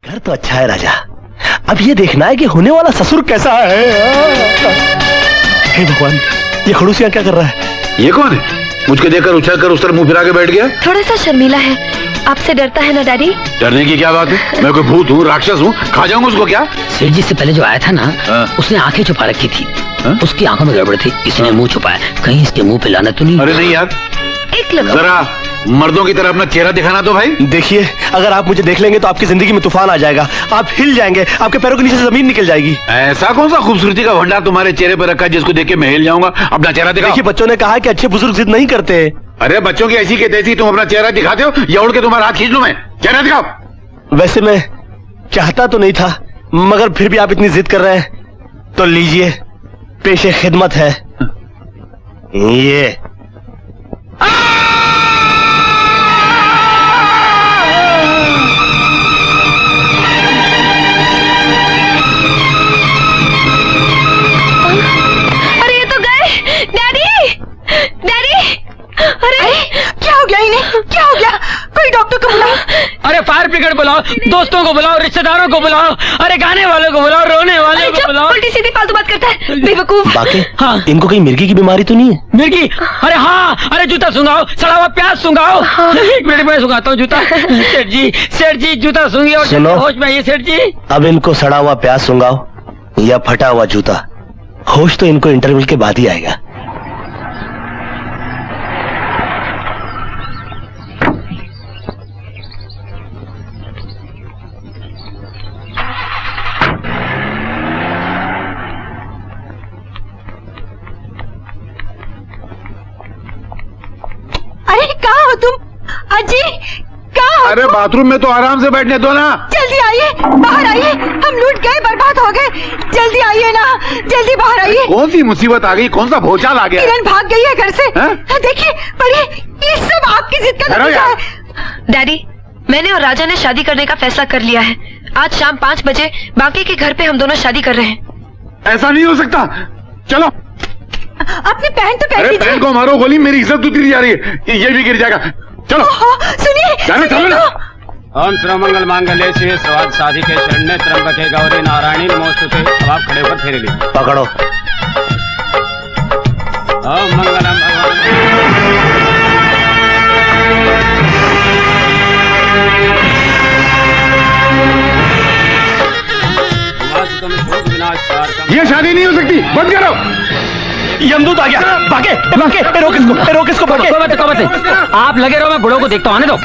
घर तो अच्छा है राजा, अब ये देखना है कि होने वाला ससुर कैसा है। हे भगवान, ये खड़ूस यहाँ क्या कर रहा है? ये कौन है? मुझको देखकर उछल कर उस तरह मुंह फिरा के बैठ गया। थोड़ा सा शर्मीला है, आपसे डरता है ना डैडी? डरने की क्या बात है? मैं कोई भूत हूँ, राक्षस हूँ, खा जाऊंगा उसको क्या? सेठ जी से पहले जो आया था ना, उसने आंखें छुपा रखी थी। उसकी आंखों में गड़बड़ थी, इसलिए मुंह छुपाया। कहीं इसके मुंह पे लाना तो नहीं? अरे नहीं यार, एक लगा। जरा मर्दों की तरह अपना चेहरा दिखाना तो भाई। देखिए, अगर आप मुझे देख लेंगे तो आपकी जिंदगी में तूफान आ जाएगा, आप हिल जाएंगे, आपके पैरों के नीचे से जमीन निकल जाएगी। ऐसा कौन सा खूबसूरती का भंडार तुम्हारे चेहरे पर रखा है जिसको देख के मैं हिल जाऊंगा? अपना चेहरा दिखाओ। देखिए, बच्चों ने कहा है कि अच्छे बुजुर्ग जिद नहीं करते। अरे बच्चों की ऐसी के तैसी तुम अपना चेहरा दिखाते हो या उड़ के तुम्हारा हाथ खींच लूं मैं? चेहरा दिखाओ। वैसे मैं चाहता तो नहीं था, मगर फिर भी आप इतनी जिद कर रहे हैं तो लीजिए, पेशे खिदमत है ये। अरे ये तो गए डैडी, डैडी। अरे क्या हो गया इन्हें? क्या हो गया? कोई डॉक्टर को बुलाओ। अरे फायर ब्रिगेड बुलाओ, दोस्तों को बुलाओ, रिश्तेदारों को बुलाओ, अरे गाने वालों को बुलाओ, रोने वालों को बुलाओ। उल्टी सीधी फालतू बात करता है बेवकूफ। बाकी हाँ। इनको कहीं मिर्गी की बीमारी तो नहीं है? मिर्गी? अरे हाँ, अरे जूता सुंघाओ, सड़ा हुआ प्याज सुंघाओ। एक मिनट में सुंघाता हूँ जूता। सेठ जी जूता सूंघिए और सुनो। होश में आइए सेठ जी। अब इनको सड़ा हुआ प्याज सुंघाओ या फटा हुआ जूता, होश तो इनको इंटरवल के बाद ही आएगा। अरे कहाँ हो तुम? अजी कहाँ हो? अरे बाथरूम में तो आराम से बैठने दो ना। जल्दी आइए, बाहर आइए, हम लूट गए, बर्बाद हो गए। जल्दी आइए ना, जल्दी बाहर आइए। कौन सी मुसीबत आ गई? कौन सा भूचाल आ गया? किरण भाग गई है घर से। हाँ? देखिए पढ़िए, ये सब आपकी जिद का ठहरो नतीजा यार। है। डैडी, मैंने और राजा ने शादी करने का फैसला कर लिया है। आज शाम 5 बजे बाकी के घर पे हम दोनों शादी कर रहे हैं। ऐसा नहीं हो सकता। चलो। अपनी पैंट तो पहन अरे लीजिए। पैंट को मारो गोली, मेरी इज्जत उतरी जा रही है, ये भी गिर जाएगा। चलो सुनिए, जाने चलो ना। ओम सर्वमंगल मांगल्ये शिवे सर्वार्थ साधिके शरण्ये त्र्यंबके गौरी नारायणी नमोस्तुते। अब आप खड़े होकर फेरे लीजिए। पकड़ो। ओम मंगलम ये शादी नहीं हो सकती, बंद करो। यमदूत आ गया, भागे, भागे, रोक इसको, रोक इसको, भागे। कोई बात नहीं, आप लगे रहो, मैं बुढ़ो को देखता हूँ, आने दो।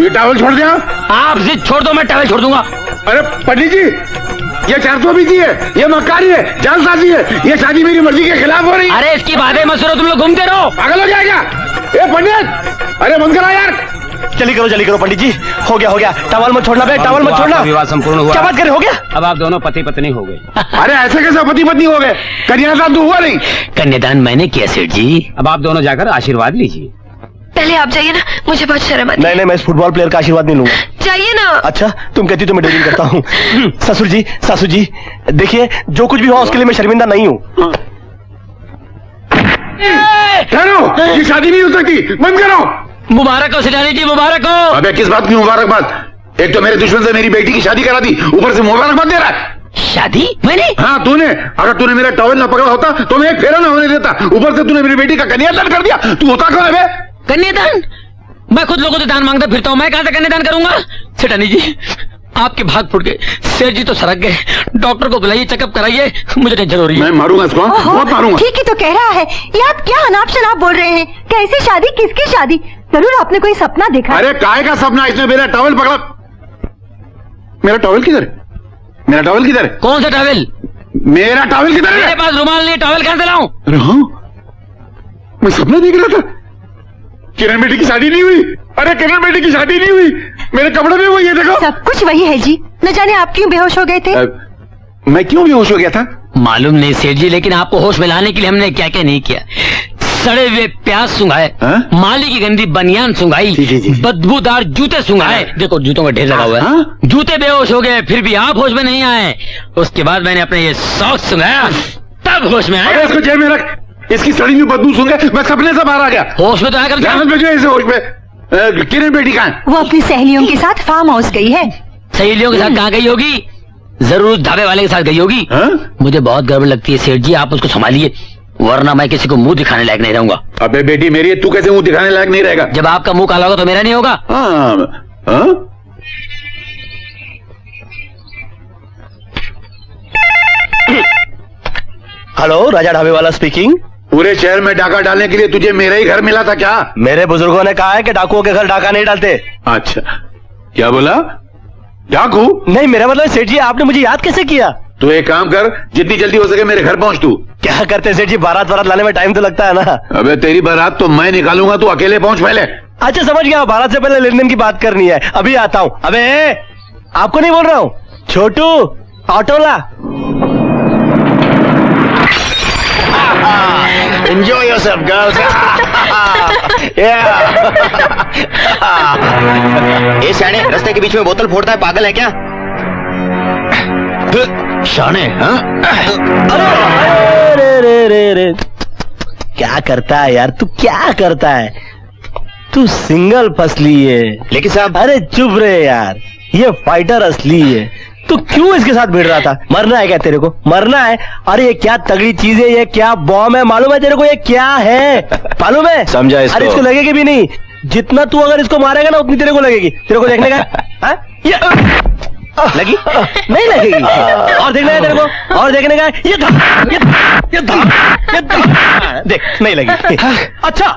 ये टॉवल छोड़ दिया। आप जिद छोड़ दो, मैं टॉवल छोड़ दूंगा। अरे पंडित जी, ये 420 है, ये मक्कारी है, जालसाजी है, ये शादी मेरी मर्जी के खिलाफ हो रही है। अरे इसकी बातें मत सुनो, तुम लोग घूमते रहो। पागल हो जाएगा। ए पंडित, अरे बंद करो यार। जल्दी करो पंडित जी। हो गया, टॉवल मत छोड़ना बे, टॉवल मत छोड़ना। विवाह संपूर्ण हुआ। क्या बात करे, हो गया? अब आप दोनों पति पत्नी हो गए। अरे ऐसे कैसे पति पत्नी हो गए? कन्यादान तो हुआ नहीं। कन्यादान मैंने किया सेठ जी। अब आप दोनों जाकर आशीर्वाद लीजिए। पहले आप जाइए ना, मुझे बहुत शर्म आती है। नहीं, मैं इस फुटबॉल प्लेयर का आशीर्वाद नहीं लूंगा। जाइए ना। अच्छा, तुम कहती तो मैं डीलिंग करता हूँ। ससुर जी, सासू जी, देखिए जो कुछ भी हुआ उसके लिए मैं शर्मिंदा नहीं हूँ। ये शादी नहीं हो सकती, बंद करो। मुबारक हो सेठानी जी, मुबारक हो। अबे किस बात की मुबारकबाद? एक तो मेरे दुश्मन से मेरी बेटी की शादी करा दी, ऊपर से मुबारकबाद दे रहा है। शादी मैंने? हाँ तूने। अगर तूने मेरा टॉवल ना पकड़ा होता तो मैं एक फेरा ना होने देता। ऊपर से तूने मेरी बेटी का कन्यादान कर दिया। तू होता कौन है बे? कन्यादान? मैं खुद लोगों से दान मांगता फिरता हूँ, मैं कहाँ से कन्यादान करूंगा? सेठानी जी, आपके भाग फुट गए, सेठ जी तो सड़क गए, डॉक्टर को बुलाइए, चेकअप कराइए, मुझे टेंशन हो रही है। मैं मारूंगा इसको, बहुत मारूंगा। ठीक ही तो कह रहा है। ये आप क्या अनाप शनाप बोल रहे हैं? कैसी शादी, किसकी शादी? जरूर आपने कोई सपना देखा। अरे काय का सपना? इसने मेरा टॉवल पकड़ा। मेरा टॉवल किधर है? मेरा टॉवल किधर है? कौन सा टॉवल? मेरा टॉवल किधर मेरे है? पास रुमाल नहीं, टॉवल कहाँ से लाऊं? अरे हाँ, मैं सपना देख रहा था। किरण बेटी की शादी नहीं हुई। अरे किरण बेटी की शादी नहीं हुई, मेरे कपड़े में वो, ये देखो। सब कुछ वही है जी। न जाने आप क्यों बेहोश हो गए थे? मैं क्यों बेहोश हो गया था? मालूम नहीं सेठ जी, लेकिन आपको होश में लाने के लिए हमने क्या क्या नहीं किया। सड़े हुए प्याज सुंघाए, माली की गंदी बनियान सुंघाई, बदबूदार जूते सुंघाए। देखो जूतों का ढेर लगा हुआ है। जूते बेहोश हो गए, फिर भी आप होश में नहीं आए। उसके बाद मैंने अपने ये सॉक्स सुंघाया, तब होश में आया। इसको जेल में रख, इसकी सड़ी हुई बदबू सूंघे मैं सपने से बाहर आ गया। होश में तो आकर भेजो इसे होश में। किरण बेटी कहाँ है? वो अपनी सहेलियों के साथ फार्म हाउस गई है। सहेलियों के साथ कहाँ गई होगी? जरूर ढाबे वाले के साथ गई होगी। मुझे बहुत गड़बड़ लगती है सेठ जी, आप उसको संभालिए, वरना मैं किसी को मुंह दिखाने लायक नहीं रहूंगा। अबे बेटी मेरी, तू कैसे मुंह दिखाने लायक नहीं रहेगा? जब आपका मुंह काला होगा तो मेरा नहीं होगा। हेलो, राजा ढाबे वाला स्पीकिंग। पूरे शहर में डाका डालने के लिए तुझे मेरा ही घर मिला था क्या? मेरे बुजुर्गों ने कहा है कि डाकुओं के घर डाका नहीं डालते। अच्छा, क्या बोला? डाकू? नहीं, मेरा मतलब सेठ जी आपने मुझे याद कैसे किया? तो एक काम कर, जितनी जल्दी हो सके मेरे घर पहुंच तू। क्या करते सेठ जी, बारात लाने में टाइम तो लगता है ना। अबे तेरी बारात तो मैं निकालूंगा, तू अकेले पहुंच पहले। अच्छा समझ गया, बारात से पहले लेन देन की बात करनी है, अभी आता हूँ। अबे आपको नहीं बोल रहा हूँ, छोटू ऑटोला। Enjoy yourself, girls. ये शाने रास्ते के बीच में बोतल फोड़ता है, पागल है क्या? शाने? अरे क्या करता है यार तू, क्या करता है तू? सिंगल फसली है। लेकिन साहब, अरे चुप रहे यार, ये फाइटर असली है। तू क्यों इसके साथ भिड़ रहा था? मरना है क्या तेरे को? मरना है? अरे ये क्या तगड़ी चीज है, ये क्या बॉम्ब है, मालूम है तेरे को? ये क्या है मालूम है? समझा इसको? अरे इसको लगेगी भी नहीं, जितना तू अगर इसको मारेगा ना उतनी तेरे को लगेगी। तेरे को देखने का ये लगी? नहीं लगेगी। और देखने का तेरे को, और देखने का ये देख, नहीं लगी। अच्छा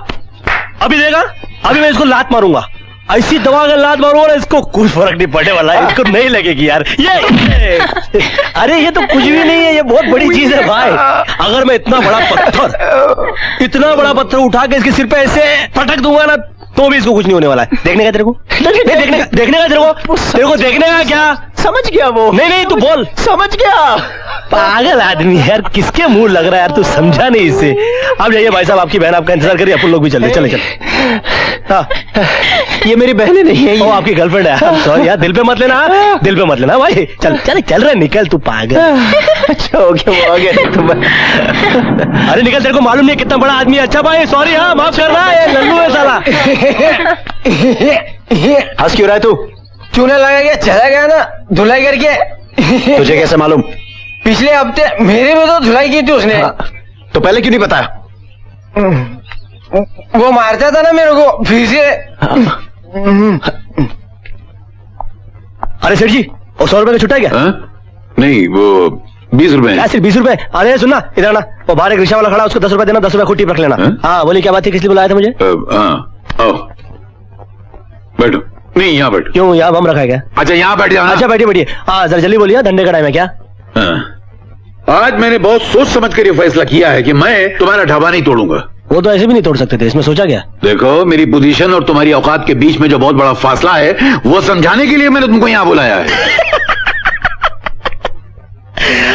अभी देगा, अभी मैं इसको लात मारूंगा, ऐसी दवा अगर लात मारूंगा ना इसको कुछ फर्क नहीं पड़ने वाला है, इसको नहीं लगेगी यार। ये अरे ये तो कुछ भी नहीं है, ये बहुत बड़ी चीज है भाई। अगर मैं इतना बड़ा पत्थर उठा के इसके सिर पे ऐसे पटक दूंगा ना तो भी इसको कुछ नहीं होने वाला है। देखने का तेरे को? नहीं देखने का तेरे को देखने का क्या? समझ गया वो। नहीं तू बोल। समझ गया। पागल आदमी यार, किसके मुंह लग रहा है यार, तू समझा नहीं इसे। अब जाइए भाई साहब, आपकी बहन आपका इंतजार करिए, अपन लोग भी चले। हाँ ये मेरी बहन नहीं है, वो आपकी गर्लफ्रेंड है। सॉरी यार, दिल पे मत लेना, दिल पे मत लेना भाई। चल रहे, निकल तू पागल। अच्छा हो गया अरे निकल, तेरे को मालूम नहीं कितना बड़ा आदमी है। अच्छा भाई सॉरी, हाँ माफ करना, ये लल्लू है साला। हंस क्यों रहा है तू? चूना लगा के चला गया ना धुलाई करके। तुझे कैसे मालूम? पिछले हफ्ते मेरे में तो धुलाई की थी उसने। तो पहले क्यों नहीं बताया? वो मारता था ना मेरे को फिर से। अरे सेठ जी, वो 100 रुपए का छुट्टा है क्या? नहीं, वो 20 रुपए। क्या सिर्फ 20 रुपए? अरे सुनना, इधर ना, वो बाहर एक रिक्शा वाला खड़ा, उसको 10 रुपए देना, 10 रुपए खुद टिप रख लेना। हाँ बोली, क्या बात है, किस लिए बुलाया था मुझे? बैठो। नहीं यहाँ बैठो। क्यों, यहाँ बम रखा है क्या? अच्छा यहाँ बैठ जाओ। अच्छा बैठिए। हाँ जरा जल्दी बोलिए, धंधे का टाइम है क्या? आज मैंने बहुत सोच समझ कर ये फैसला किया है कि मैं तुम्हारा ढाबा नहीं तोड़ूंगा। वो तो ऐसे भी नहीं तोड़ सकते थे, इसमें सोचा क्या? देखो, मेरी पोजीशन और तुम्हारी औकात के बीच में जो बहुत बड़ा फासला है वो समझाने के लिए मैंने तुमको यहाँ बुलाया है।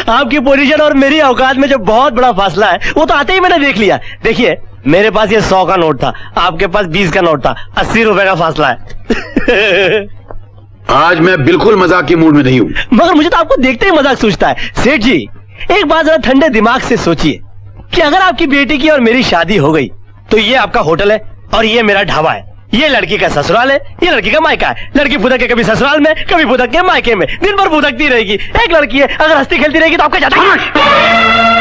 आपकी पोजीशन और मेरी औकात में जो बहुत बड़ा फासला है वो तो आते ही मैंने देख लिया। देखिए, मेरे पास ये 100 का नोट था, आपके पास 20 का नोट था, 80 रुपए का फासला है। आज मैं बिल्कुल मजाक के मूड में नहीं हूँ। मगर मुझे तो आपको देखते ही मजाक सूझता है। सेठ जी, एक बात जरा ठंडे दिमाग से सोचिए कि अगर आपकी बेटी की और मेरी शादी हो गई तो ये आपका होटल है और ये मेरा ढाबा है, ये लड़की का ससुराल है, ये लड़की का मायका है। लड़की भुदक के कभी ससुराल में, कभी भुदक के मायके में, दिन भर भुदकती रहेगी। एक लड़की है, अगर हंसती खेलती रहेगी तो आपका जाता है।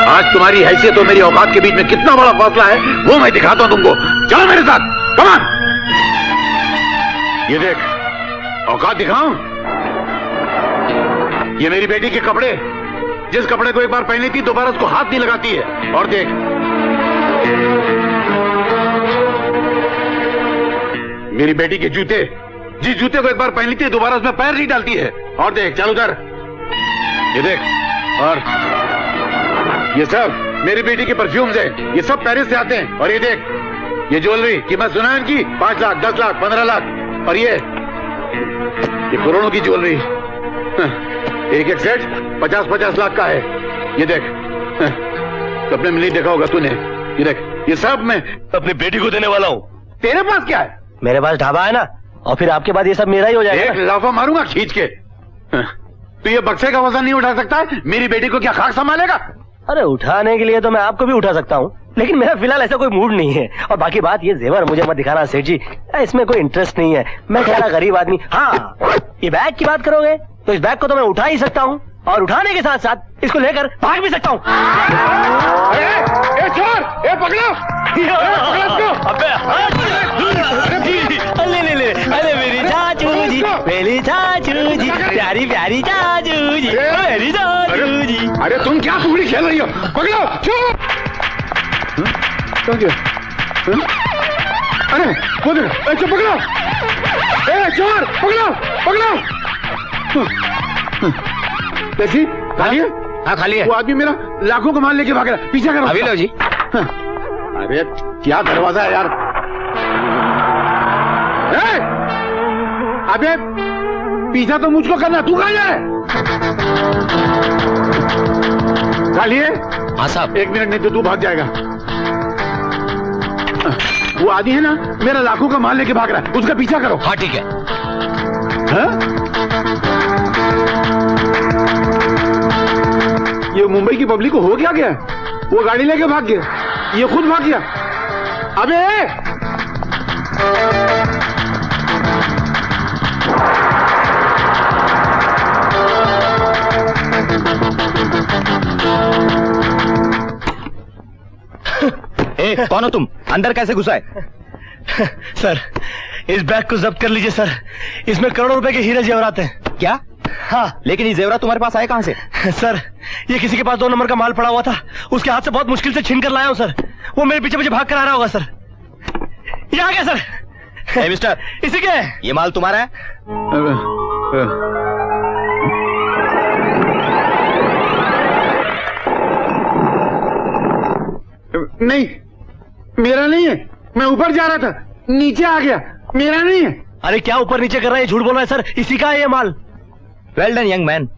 आज तुम्हारी हैसियत और मेरी औकात के बीच में कितना बड़ा फासला है वो मैं दिखाता हूँ तुमको। चलो मेरे साथ, कम ऑन। ये देख, औकात दिखाऊं? ये मेरी बेटी के कपड़े, जिस कपड़े को एक बार पहनी थी दोबारा उसको हाथ नहीं लगाती है। और देख, मेरी बेटी के जूते, जिस जूते को एक बार पहनी थी दोबारा उसमें पैर नहीं डालती है। और देख, चल उधर, ये देख। और ये सब मेरी बेटी के परफ्यूम्स हैं, ये सब पेरिस से आते हैं। और ये देख, ये ज्वेलरी कीमत सुना है इनकी 5 लाख, 10 लाख, 15 लाख। और ये करोड़ों की ज्वेलरी, एक एक सेट 50-50 लाख का है। ये देख, कपड़े में नहीं देखा होगा तूने। ये देख, ये सब मैं अपनी बेटी को देने वाला हूँ। तेरे पास क्या है? मेरे पास ढाबा है ना, और फिर आपके बाद ये सब मेरा ही हो जाएगा। एक लाफा मारूंगा खींच के। तो ये बक्से का वजन नहीं उठा सकता है, मेरी बेटी को क्या खाक संभालेगा? अरे उठाने के लिए तो मैं आपको भी उठा सकता हूँ। लेकिन मेरा फिलहाल ऐसा कोई मूड नहीं है। और बाकी बात ये जेवर मुझे मत दिखाना सेठ जी, इसमें कोई इंटरेस्ट नहीं है। मैं कह गरीब आदमी। हाँ, ये बैग की बात करोगे तो इस बैग को तो मैं उठा ही सकता हूँ, और उठाने के साथ साथ इसको लेकर भाग भी सकता हूँ। अरे मेरी चाचू जी, मेरी चाचू जी, प्यारी प्यारी चाचू जी, मेरी चाचू जी। अरे तुम क्या कुकड़ी खेल रही हो? पकड़ो, चोर! अरे वो देखो, चुप पकड़ो! चोर, पकड़ो, पकड़ो! देखी, खाली है? हाँ खाली है। वो आदमी मेरा लाखों का माल लेके भाग रहा है, पीछा करो। अभी लो जी। अरे क्या दरवाजा है यार! अबे पीछा तो मुझको करना, तू कहाँ जा रहा है? खाली है? हाँ साहब। 1 मिनट नहीं तो तू भाग जाएगा। वो आदमी है ना, मेरा लाखों का माल लेके भाग रहा है, उसका पीछा करो। हाँ ठीक है। ये मुंबई की पब्लिक को हो क्या गया? वो गाड़ी लेके भाग गया, ये खुद भाग गया। अबे कौन हो तुम? अंदर कैसे घुसा है? सर, इस बैग को जब्त कर लीजिए सर, इसमें करोड़ों रुपए के हीरे जेवरात हैं। क्या? हाँ। लेकिन ये जेवरात तुम्हारे पास आए कहाँ से? सर, ये किसी के पास 2 नंबर का माल पड़ा हुआ था, उसके हाथ से बहुत मुश्किल से छीन कर लाया हूँ सर। वो मेरे पीछे पीछे भाग कर आ रहा होगा सर। ये आ गया सर। ए मिस्टर, इसी के है। ये माल तुम्हारा है? नहीं, मेरा नहीं है। मैं ऊपर जा रहा था, नीचे आ गया, मेरा नहीं है। अरे क्या ऊपर नीचे कर रहा है, झूठ बोल रहा है सर, इसी का है ये माल। Well done young man.